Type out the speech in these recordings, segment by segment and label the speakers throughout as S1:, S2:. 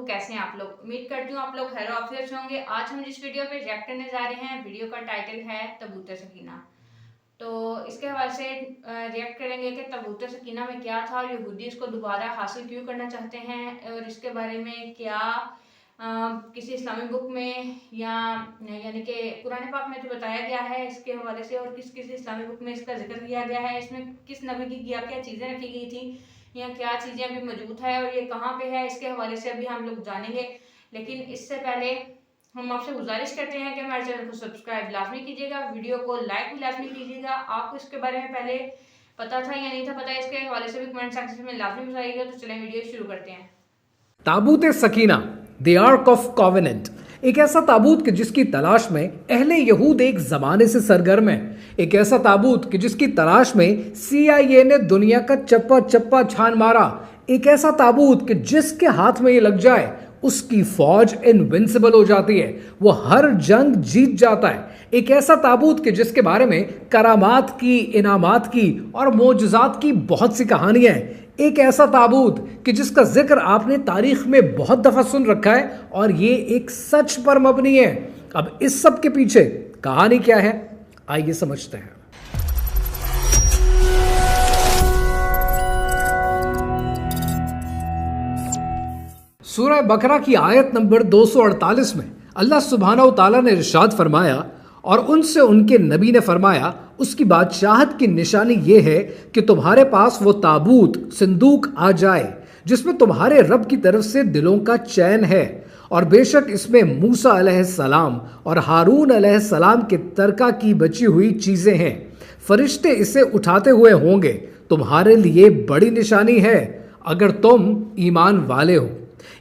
S1: कैसे हैं आप लोग? उम्मीद करती हूँ आप लोग खैर ऑफियत होंगे। आज हम जिस वीडियो पे रिएक्ट करने जा रहे हैं, वीडियो का टाइटल है तबूत सकीना। तो इसके हवाले से रिएक्ट करेंगे कि तबूत सकीना में क्या था और यहूदी इसको दोबारा हासिल क्यों करना चाहते हैं, और इसके बारे में क्या किसी इस्लामी बुक में या यानी कि कुरान पाक में तो बताया गया है इसके हवाले से, और किस किस इस्लामी बुक में इसका जिक्र किया गया है, इसमें किस नबी की क्या क्या चीज़ें रखी गई थी या क्या चीज़ें अभी मौजूद है और ये कहाँ पे है, इसके हवाले से अभी हम लोग जानेंगे। लेकिन इससे पहले हम आपसे गुजारिश करते हैं कि हमारे चैनल को सब्सक्राइब लाजमी कीजिएगा, वीडियो को लाइक भी लाजमी कीजिएगा। आपको इसके बारे में पहले पता था या नहीं था पता, इसके हवाले से भी कमेंट सेक्शन में लाजमी बताइएगा। तो चलें वीडियो शुरू करते हैं।
S2: ताबूत Sakina, the arc of covenant, एक ऐसा ताबूत कि जिसकी तलाश में अहले यहूद एक जमाने से सरगर्म है। एक ऐसा ताबूत कि जिसकी तलाश में CIA ने दुनिया का चप्पा चप्पा छान मारा। एक ऐसा ताबूत कि जिसके हाथ में ये लग जाए उसकी फौज इनविंसिबल हो जाती है, वो हर जंग जीत जाता है। एक ऐसा ताबूत कि जिसके बारे में करामात की, इनामात की और मोजज़ात की बहुत सी कहानियां हैं। एक ऐसा ताबूत कि जिसका जिक्र आपने तारीख में बहुत दफा सुन रखा है और ये एक सच पर मबनी है। अब इस सब के पीछे कहानी क्या है, आइए समझते हैं। सूरह बकरा की आयत नंबर 248 में अल्लाह सुब्हानहू तआला ने इरशाद फरमाया, और उनसे उनके नबी ने फरमाया, उसकी बादशाहत की निशानी ये है कि तुम्हारे पास वो ताबूत संदूक आ जाए जिसमें तुम्हारे रब की तरफ से दिलों का चैन है, और बेशक इसमें मूसा अलैहिस्सलाम और हारून अलैहिस्सलाम के तरका की बची हुई चीजें हैं। फरिश्ते इसे उठाते हुए होंगे, तुम्हारे लिए बड़ी निशानी है अगर तुम ईमान वाले हो।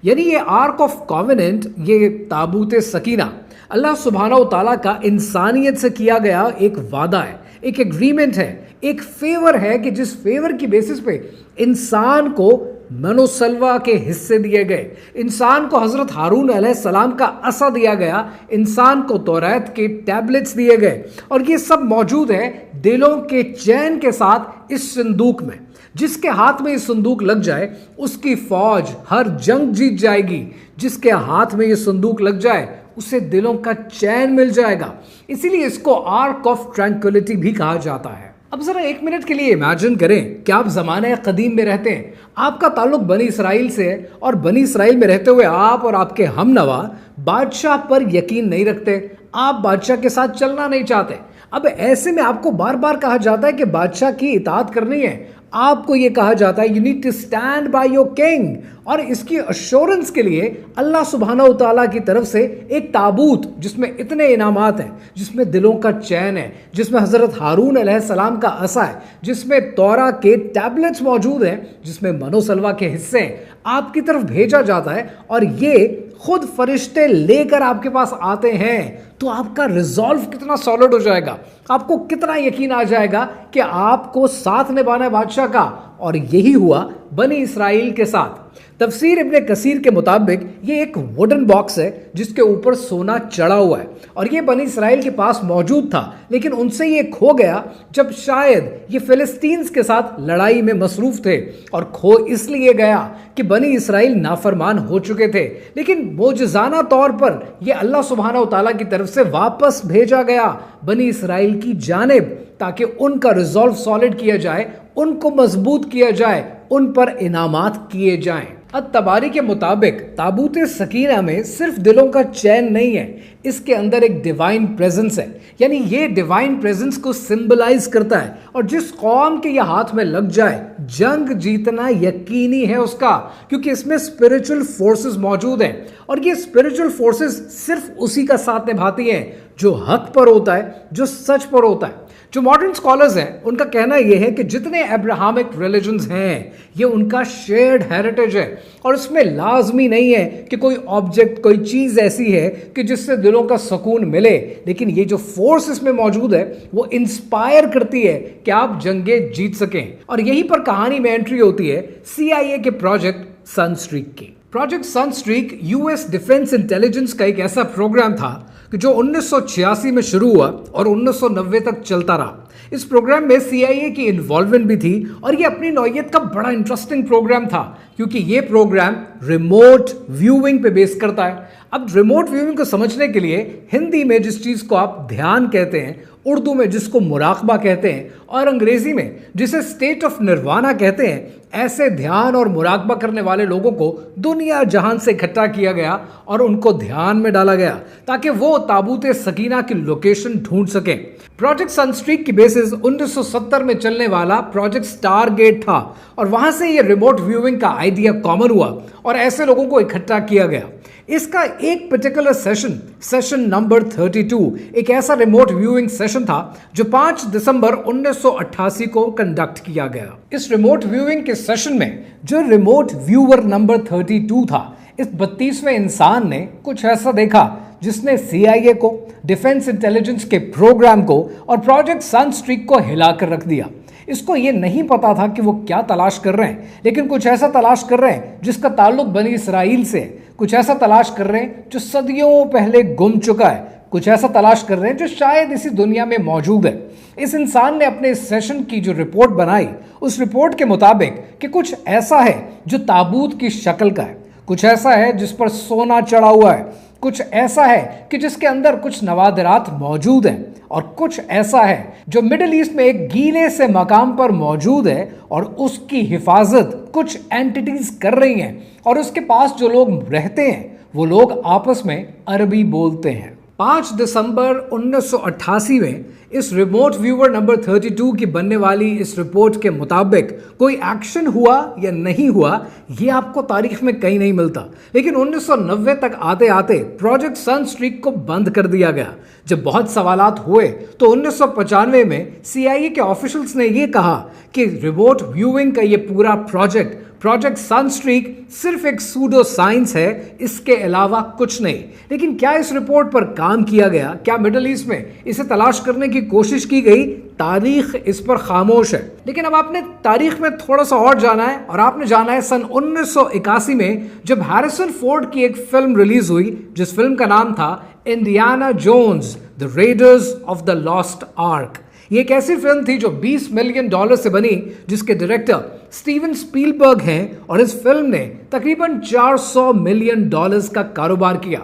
S2: यानी ये आर्क ऑफ कॉवेनेंट, ये ताबूत सकीना अल्लाह सुब्हानहू तआला का इंसानियत से किया गया एक वादा है, एक एग्रीमेंट है, एक फेवर है कि जिस फेवर की बेसिस पे इंसान को मनोसलवा के हिस्से दिए गए, इंसान को हजरत हारून अलैहिस्सलाम का असा दिया गया, इंसान को तौरात के टैबलेट्स दिए गए, और ये सब मौजूद है दिलों के चैन के साथ इस संदूक में। जिसके हाथ में ये संदूक लग जाए उसकी फौज हर जंग जीत जाएगी। जिसके हाथ में ये संदूक लग जाए उसे दिलों का चैन मिल जाएगा। इसीलिए इसको आर्क ऑफ ट्रैंक्विलिटी भी कहा जाता है। अब जरा एक मिनट के लिए इमेजिन करें कि आप जमाने कदीम में रहते हैं, आपका ताल्लुक बनी इसराइल से है, और बनी इसराइल में रहते हुए आप और आपके हमनवा बादशाह पर यकीन नहीं रखते, आप बादशाह के साथ चलना नहीं चाहते। अब ऐसे में आपको बार बार कहा जाता है कि बादशाह की इताअत करनी है, आपको यह कहा जाता है you need to stand by your king, और इसकी अश्योरेंस के लिए अल्लाह सुब्हानहू तआला की तरफ से एक ताबूत जिसमें इतने इनामात हैं, जिसमें दिलों का चैन है, जिसमें हजरत हारून अलैहिस्सलाम का असा है, जिसमें तौरा के टैबलेट्स मौजूद हैं, जिसमें मनोसलवा के हिस्से हैं, आपकी तरफ भेजा जाता है, और ये खुद फरिश्ते लेकर आपके पास आते हैं। तो आपका रिजॉल्व कितना सॉलिड हो जाएगा, आपको कितना यकीन आ जाएगा कि आपको साथ निभाना है बादशाह का। और यही हुआ बनी इसराइल के साथ। तफसीर इब्ने कसीर के मुताबिक ये एक वुडन बॉक्स है जिसके ऊपर सोना चढ़ा हुआ है, और ये बनी इसराइल के पास मौजूद था, लेकिन उनसे ये खो गया जब शायद ये फिलिस्तीन्स के साथ लड़ाई में मसरूफ थे, और खो इसलिए गया कि बनी इसराइल नाफरमान हो चुके थे। लेकिन मोजज़ाना तौर पर यह अल्लाह सुब्हानहू तआला की तरफ से वापस भेजा गया बनी इसराइल की जानिब, ताकि उनका रिजॉल्व सॉलिड किया जाए, उनको मजबूत किया जाए, उन पर इनामात किए जाएं। अत-तबारी के मुताबिक ताबूत सकीना में सिर्फ दिलों का चैन नहीं है, इसके अंदर एक डिवाइन प्रेजेंस है। यानी ये डिवाइन प्रेजेंस को सिंबलाइज करता है, और जिस कौम के ये हाथ में लग जाए जंग जीतना यकीनी है उसका, क्योंकि इसमें स्पिरिचुअल फोर्सेस मौजूद हैं, और ये स्पिरिचुअल फोर्सेस सिर्फ उसी का साथ निभाती हैं जो हक पर होता है, जो सच पर होता है। जो मॉडर्न स्कॉलर्स हैं उनका कहना यह है कि जितने अब्राहमिक रिलीजन्स हैं ये उनका शेयर्ड हेरिटेज है, और इसमें लाजमी नहीं है कि कोई ऑब्जेक्ट, कोई चीज़ ऐसी है कि जिससे दिलों का सुकून मिले, लेकिन ये जो फोर्स इसमें मौजूद है वो इंस्पायर करती है कि आप जंगें जीत सकें। और यहीं पर कहानी में एंट्री होती है CIA के प्रोजेक्ट सनस्ट्रीक की। प्रोजेक्ट सनस्ट्रीक US डिफेंस इंटेलिजेंस का एक ऐसा प्रोग्राम था कि जो 1986 में शुरू हुआ और 1990 तक चलता रहा। इस प्रोग्राम में CIA की इन्वॉल्वमेंट भी थी और ये अपनी नौयत का बड़ा इंटरेस्टिंग प्रोग्राम था क्योंकि ये प्रोग्राम रिमोट व्यूइंग पे बेस करता है। अब रिमोट व्यूइंग को समझने के लिए हिंदी में जिस चीज को आप ध्यान कहते हैं, उर्दू में जिसको मुराकबा कहते हैं और अंग्रेजी में जिसे स्टेट ऑफ निर्वाणा कहते हैं, ऐसे ध्यान और मुराकबा करने वाले लोगों को दुनिया जहान से इकट्ठा किया गया और उनको ध्यान में डाला गया ताकि वो ताबूत सकीना की लोकेशन ढूंढ सकें। प्रोजेक्ट सनस्ट्रीक की बेसिस 1970 में चलने वाला प्रोजेक्ट स्टारगेट था और वहां से ये रिमोट व्यूइंग का आइडिया कॉमन हुआ और ऐसे लोगों को इकट्ठा किया गया। इसका एक पर्टिकुलर सेशन नंबर 32 एक ऐसा रिमोट व्यूइंग सेशन था जो 5 दिसंबर 1988 को कंडक्ट किया गया। इस रिमोट व्यूइंग के सेशन में जो रिमोट व्यूअर नंबर 32 था, इस 32वें इंसान ने कुछ ऐसा देखा जिसने CIA को, डिफेंस इंटेलिजेंस के प्रोग्राम को और प्रोजेक्ट सनस्ट्रीक को हिलाकर रख दिया। इसको ये नहीं पता था कि वो क्या तलाश कर रहे हैं, लेकिन कुछ ऐसा तलाश कर रहे हैं जिसका ताल्लुक बनी इसराइल से, कुछ ऐसा तलाश कर रहे हैं जो सदियों पहले गुम चुका है, कुछ ऐसा तलाश कर रहे हैं जो शायद इसी दुनिया में मौजूद है। इस इंसान ने अपने इस सेशन की जो रिपोर्ट बनाई, उस रिपोर्ट के मुताबिक कि कुछ ऐसा है जो ताबूत की शक्ल का है, कुछ ऐसा है जिस पर सोना चढ़ा हुआ है, कुछ ऐसा है कि जिसके अंदर कुछ नवादिरात मौजूद हैं और कुछ ऐसा है जो मिडिल ईस्ट में एक गीले से मकाम पर मौजूद है और उसकी हिफाजत कुछ एंटिटीज कर रही हैं और उसके पास जो लोग रहते हैं वो लोग आपस में अरबी बोलते हैं। 5 दिसंबर 1988 में इस रिमोट व्यूअर नंबर 32 की बनने वाली इस रिपोर्ट के मुताबिक कोई एक्शन हुआ या नहीं हुआ ये आपको तारीख में कहीं नहीं मिलता, लेकिन 1990 तक आते आते प्रोजेक्ट सनस्ट्रीक को बंद कर दिया गया। जब बहुत सवालात हुए तो 1995 में CIA के ऑफिशियल्स ने यह कहा कि रिमोट व्यूइंग का ये पूरा प्रोजेक्ट सनस्ट्रीक सिर्फ एक सूडो साइंस है, इसके अलावा कुछ नहीं। लेकिन क्या इस रिपोर्ट पर काम किया गया? क्या मिडिल ईस्ट में इसे तलाश करने की कोशिश की गई? तारीख इस पर खामोश है। लेकिन अब आपने तारीख में थोड़ा सा और जाना है और आपने जाना है सन 1981 में जब हैरिसन फोर्ड की एक फिल्म रिलीज हुई जिस फिल्म का नाम था Indiana Jones the raiders of the lost ark. ये एक ऐसी फिल्म थी जो $20 मिलियन से बनी, जिसके डायरेक्टर स्टीवन स्पीलबर्ग हैं और इस फिल्म ने तकरीबन $400 मिलियन का कारोबार किया।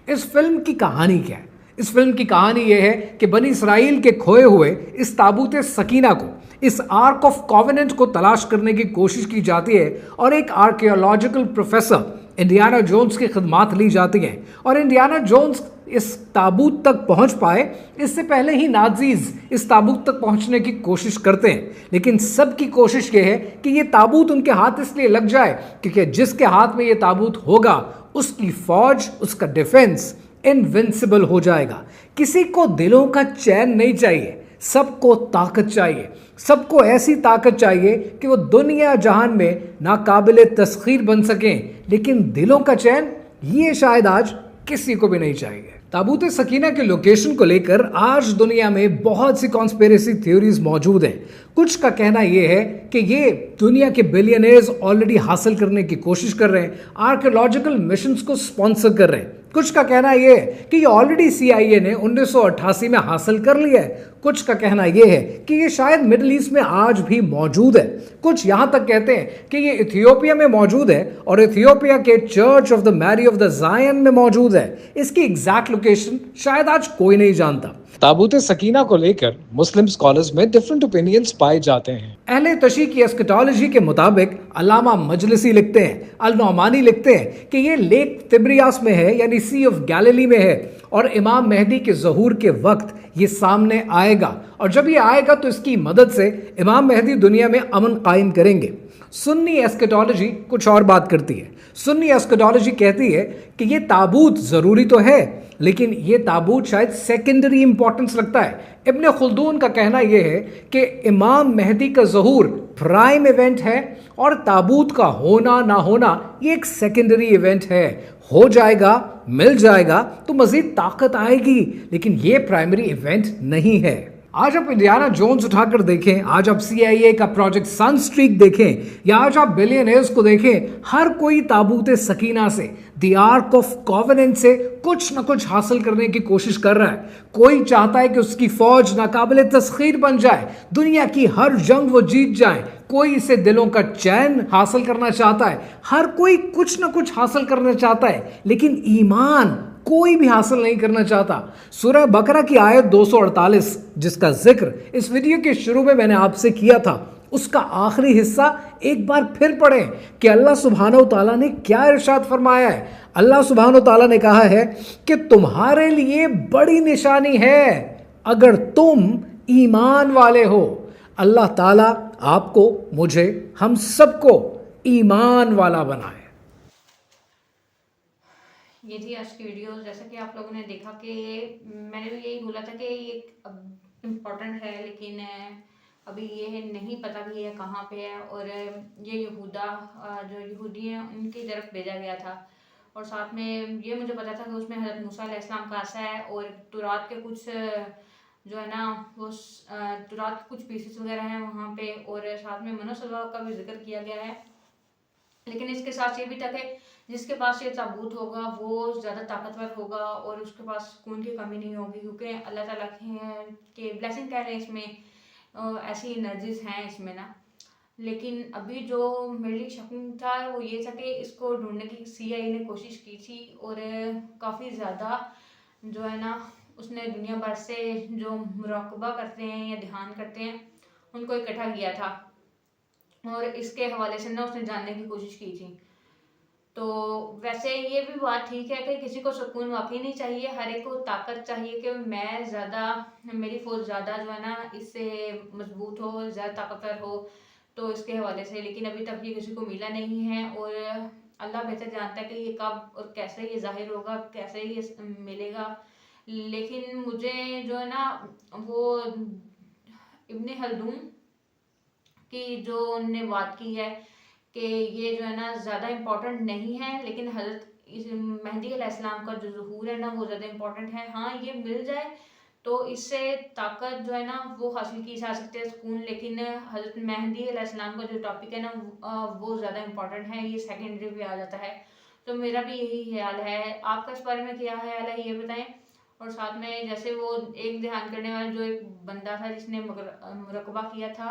S2: इस फिल्म की कहानी क्या है? इस फिल्म की कहानी यह है कि बनी इसराइल के खोए हुए इस ताबूत सकीना को, इस आर्क ऑफ कॉवेनेंट को तलाश करने की कोशिश की जाती है और एक आर्कियोलॉजिकल प्रोफेसर इंडियाना जोन्स की खिदमात ली जाती हैं और इंडियाना जोन्स इस ताबूत तक पहुंच पाए इससे पहले ही नाज़ीज इस ताबूत तक पहुंचने की कोशिश करते हैं। लेकिन सबकी कोशिश ये है कि ये ताबूत उनके हाथ इसलिए लग जाए क्योंकि जिसके हाथ में ये ताबूत होगा उसकी फौज, उसका डिफेंस इनविंसिबल हो जाएगा। किसी को दिलों का चैन नहीं चाहिए, सबको ताकत चाहिए, सबको ऐसी ताकत चाहिए कि वो दुनिया जहान में नाकाबिले तस्खीर बन सकें। लेकिन दिलों का चैन ये शायद आज किसी को भी नहीं चाहिए। ताबूत सकीना के लोकेशन को लेकर आज दुनिया में बहुत सी कॉन्स्पिरेसी थ्योरीज मौजूद हैं। कुछ का कहना यह है कि ये दुनिया के बिलियनर्स ऑलरेडी हासिल करने की कोशिश कर रहे हैं, आर्कियोलॉजिकल मिशंस को स्पॉन्सर कर रहे हैं। कुछ का कहना यह है कि ये ऑलरेडी CIA ने 1988 में हासिल कर लिया है। कुछ का कहना यह है कि ये शायद मिडिल ईस्ट में आज भी मौजूद है। कुछ यहां तक कहते हैं कि ये इथियोपिया में मौजूद है और इथियोपिया के church of the Mary of the Zion में मौजूद है। इसकी एग्जैक्ट लोकेशन शायद आज कोई नहीं जानता। ताबूत सकीना को लेकर मुस्लिम स्कॉलर्स में डिफरेंट ओपिनियंस पाए जाते हैं। अहले तशी की एस्केटोलॉजी के मुताबिक अल्लामा मजलिसी लिखते हैं, अल नौमानी लिखते हैं कि ये लेक तिब्रियास में है, यानी सी ऑफ गैलिली में है और इमाम मेहदी के ज़हूर के वक्त ये सामने आएगा और जब ये आएगा तो इसकी मदद से इमाम मेहदी दुनिया में अमन कायम करेंगे। सुन्नी एस्केटोलॉजी कुछ और बात करती है। सुन्नी एस्केटोलॉजी कहती है कि ये ताबूत ज़रूरी तो है, लेकिन ये ताबूत शायद सेकेंडरी इंपॉर्टेंस रखता है। इब्न खुल्दून का कहना यह है कि इमाम मेहदी का ज़हूर प्राइम इवेंट है और ताबूत का होना ना होना ये एक सेकेंडरी इवेंट है। हो जाएगा, मिल जाएगा तो मज़ीद ताकत आएगी, लेकिन ये प्राइमरी इवेंट नहीं है। आज आप इंडियाना जोन्स उठाकर देखें, आज आप CIA का प्रोजेक्ट सनस्ट्रीक देखें, या आज आप बिलियनर्स को देखें, हर कोई ताबूत सकीना से, द आर्क ऑफ कॉवेनेंट से कुछ न कुछ हासिल करने की कोशिश कर रहा है। कोई चाहता है कि उसकी फौज नाकाबिले तस्खीर बन जाए, दुनिया की हर जंग वो जीत जाए। कोई इसे दिलों का चैन हासिल करना चाहता है। हर कोई कुछ न कुछ हासिल करना चाहता है, लेकिन ईमान कोई भी हासिल नहीं करना चाहता। सूरह बकरा की आयत 248, जिसका जिक्र इस वीडियो के शुरू में मैंने आपसे किया था, उसका आखिरी हिस्सा एक बार फिर पढ़ें कि अल्लाह सुब्हानहू तआला ने क्या इरशाद फरमाया है। अल्लाह सुब्हानहू तआला ने कहा है कि तुम्हारे लिए बड़ी निशानी है अगर तुम ईमान वाले हो। अल्लाह ताला आपको, मुझे, हम सबको ईमान वाला बनाए।
S1: ये थी आज की वीडियो। जैसा कि आप लोगों ने देखा कि मैंने भी यही बोला था कि ये इम्पोर्टेंट है, लेकिन अभी ये नहीं पता कि ये कहाँ पे है। और ये यहूदा जो यहूदी हैं उनकी तरफ भेजा गया था, और साथ में ये मुझे पता था कि उसमें हज़रत मूसा अलैहिस्सलाम का आसा है, और तुरात के कुछ जो है ना वो तुरात के कुछ पीसेस वगैरह हैं वहाँ पे, और साथ में मनोसलवा का भी जिक्र किया गया है। लेकिन इसके साथ ये भी था कि जिसके पास ये ताबूत होगा वो ज़्यादा ताकतवर होगा और उसके पास खून की कमी नहीं होगी, क्योंकि अल्लाह ताला के ब्लेसिंग कह रहे हैं इसमें, ऐसी एनर्जीज हैं इसमें ना। लेकिन अभी जो मेरे लिए शॉकिंग था वो ये था कि इसको ढूंढने की CIA ने कोशिश की थी, और काफ़ी ज़्यादा जो है ना उसने दुनिया भर से जो मुराकबा करते हैं या ध्यान करते हैं उनको इकट्ठा किया था, और इसके हवाले से ना उसने जानने की कोशिश की थी। तो वैसे ये भी बात ठीक है कि किसी को सुकून वाकई नहीं चाहिए, हर एक को ताकत चाहिए कि मैं ज़्यादा, मेरी फौज ज़्यादा जो है ना इससे मजबूत हो, ज़्यादा ताकतवर हो, तो इसके हवाले से। लेकिन अभी तक ये किसी को मिला नहीं है, और अल्लाह बेहतर जानता है कि ये कब और कैसे ये जाहिर होगा, कैसे ये मिलेगा। लेकिन मुझे जो है ना वो इब्ने हल्दून की जो उनने बात की है कि ये जो है ना ज़्यादा इम्पोर्टेंट नहीं है, लेकिन हज़रत मेहदी अलैहिस्सलाम का जो ज़ुहूर है ना वो ज़्यादा इम्पोर्टेंट है। हाँ, ये मिल जाए तो इससे ताकत जो है ना वो हासिल की जा सकती है, सुकून। लेकिन हज़रत मेहदी अलैहिस्सलाम का जो टॉपिक है ना वो ज़्यादा इम्पोर्टेंट है, ये सेकेंडरी पे आ जाता है। तो मेरा भी यही ख्याल है। आपका इस बारे में क्या ख्याल है ये बताएं। और साथ में जैसे वो एक ध्यान करने वाला जो एक बंदा था जिसने मुराकबा किया था,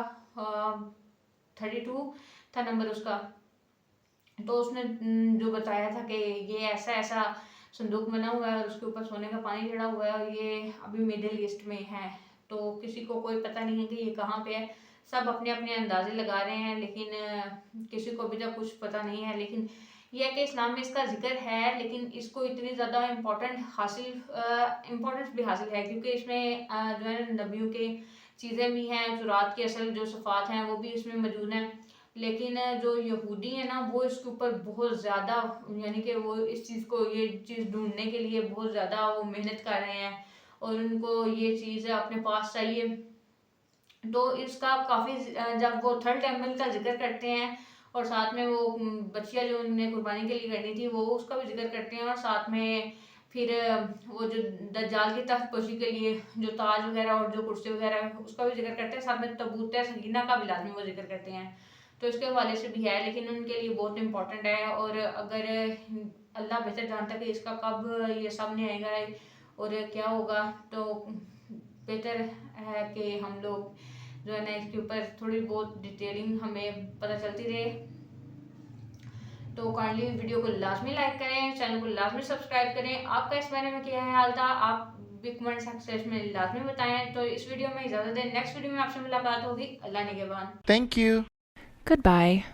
S1: 32 था नंबर उसका, तो उसने जो बताया था कि ये ऐसा ऐसा संदूक बना हुआ है और उसके ऊपर सोने का पानी चढ़ा हुआ है, और ये अभी मिडिल ईस्ट में है। तो किसी को कोई पता नहीं है कि ये कहाँ पे है, सब अपने अपने अंदाजे लगा रहे हैं, लेकिन किसी को अभी तक कुछ पता नहीं है। लेकिन यह है कि इस्लाम में इसका जिक्र है, लेकिन इसको इतनी ज़्यादा इम्पोर्टेंस भी हासिल है, क्योंकि इसमें जो है नबियों के चीज़ें भी हैं, जुरात की असल जो सफ़ात हैं वो भी इसमें मौजूद हैं। लेकिन जो यहूदी है ना वो इसके ऊपर बहुत ज़्यादा, यानी कि वो इस चीज़ को, ये चीज़ ढूंढने के लिए बहुत ज़्यादा वो मेहनत कर रहे हैं, और उनको ये चीज़ अपने पास चाहिए। तो इसका काफ़ी जब वो थर्ड टेम्पल का जिक्र करते हैं, और साथ में वो बच्चियाँ जो उन्हें कुर्बानी के लिए करनी थी वो उसका भी जिक्र करते हैं, और साथ में फिर वो जो दज्जाल की तख्तपोशी के लिए जो ताज वगैरह और जो कुर्सी वगैरह उसका भी जिक्र करते हैं, साथ में तबूत सकीना का भी लाजमी वो जिक्र करते हैं। तो इसके हवाले से भी है, लेकिन उनके लिए बहुत इंपॉर्टेंट है। और अगर अल्लाह बेहतर जानता है कि इसका कब ये सामने आएगा और क्या होगा, तो बेहतर है कि हम लोग जो है ना इसके ऊपर थोड़ी बहुत डिटेलिंग हमें पता चलती रहे। तो काइंडली वीडियो को लाजमी लाइक करें, चैनल को लाजमी सब्सक्राइब करें। आपका इस बारे में क्या ख्याल था आप भी कमेंट सेक्शन में लाजमी बताएं। तो इस वीडियो में इजाज़त दें, नेक्स्ट वीडियो में आपसे मुलाकात होगी। अल्लाह निगहबान।
S3: Thank you.
S4: Goodbye.